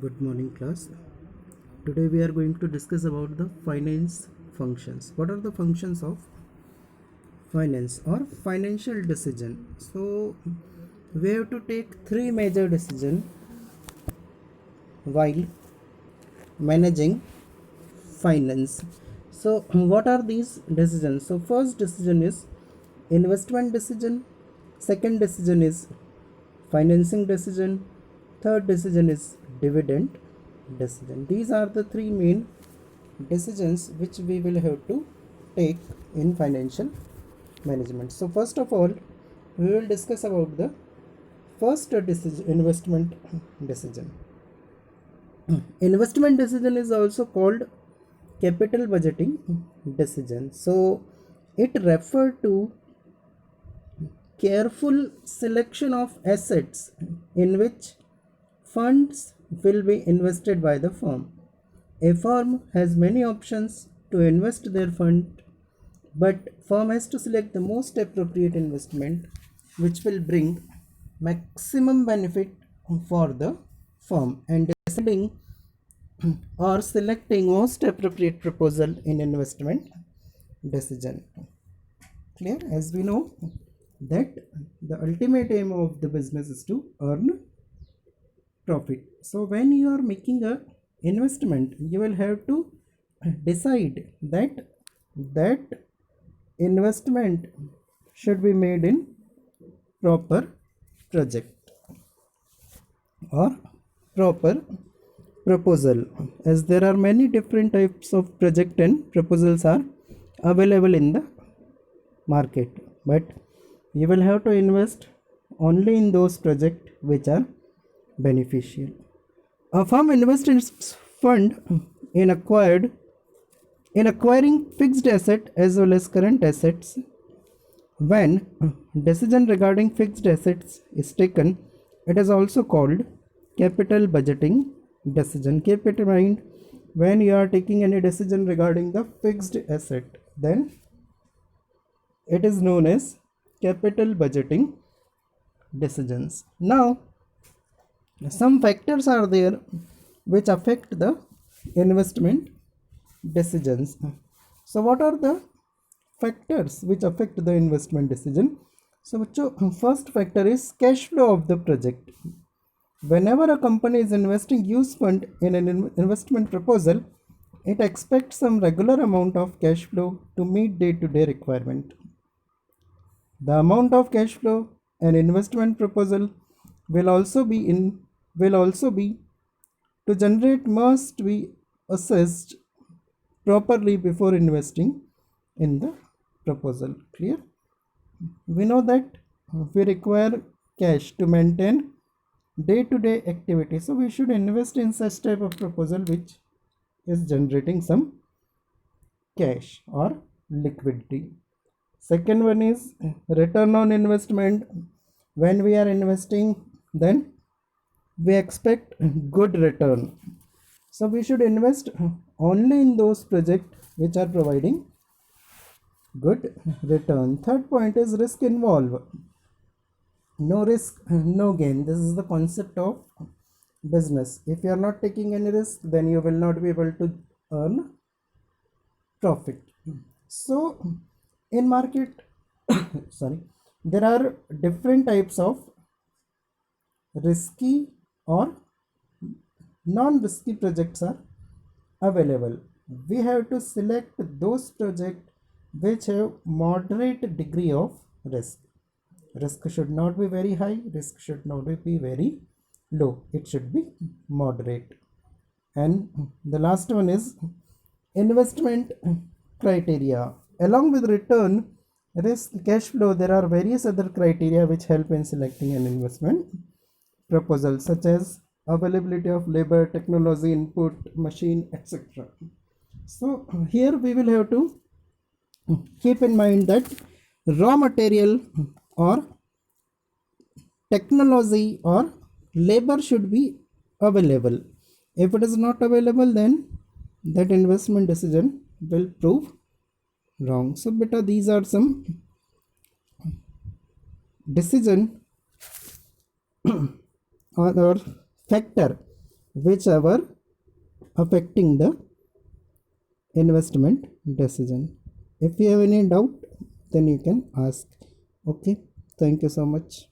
Good morning, class. Today we are going to discuss about the finance functions. What are the functions of finance or financial decision? So we have to take three major decisions while managing finance. So what are these decisions? So first decision is investment decision, second decision is financing decision, third decision is dividend decision. These are the three main decisions which we will have to take in financial management. So first of all, we will discuss about the first decision, investment decision. Investment decision is also called capital budgeting decision. So it refer to careful selection of assets in which funds will be invested by the firm. A firm has many options to invest their fund, but firm has to select the most appropriate investment which will bring maximum benefit for the firm, and deciding or selecting most appropriate proposal in investment decision. Clear? As we know that the ultimate aim of the business is to earn profit. So when you are making a investment, you will have to decide that investment should be made in proper project or proper proposal, as there are many different types of project and proposals are available in the market, but you will have to invest only in those projects which are beneficial. A firm invests its fund in acquiring fixed asset as well as current assets. When decision regarding fixed assets is taken, it is also called capital budgeting decision. Keep it in mind, when you are taking any decision regarding the fixed asset, then it is known as capital budgeting decisions. Now, some factors are there which affect the investment decisions. So what are the factors which affect the investment decision? So first factor is cash flow of the project. Whenever a company is investing use fund in an investment proposal, it expects some regular amount of cash flow to meet day-to-day requirement. The amount of cash flow an investment proposal will also be to generate must be assessed properly before investing in the proposal. Clear? We know that we require cash to maintain day-to-day activity, so we should invest in such type of proposal which is generating some cash or liquidity. Second one is return on investment. When we are investing, then we expect good return, so we should invest only in those projects which are providing good return. Third point is risk involved. No risk, no gain. This is the concept of business. If you are not taking any risk, then you will not be able to earn profit. So in market sorry, there are different types of risky or non-risky projects are available. We have to select those projects which have moderate degree of risk. Risk should not be very high, risk should not be very low, it should be moderate. And the last one is investment criteria. Along with return, risk, cash flow, there are various other criteria which help in selecting an investment proposal, such as availability of labor, technology input, machine, etc. So here we will have to keep in mind that raw material or technology or labor should be available. If it is not available, then that investment decision will prove wrong. So beta, these are some decision or factor whichever affecting the investment decision. If you have any doubt, then you can ask. Okay, thank you so much.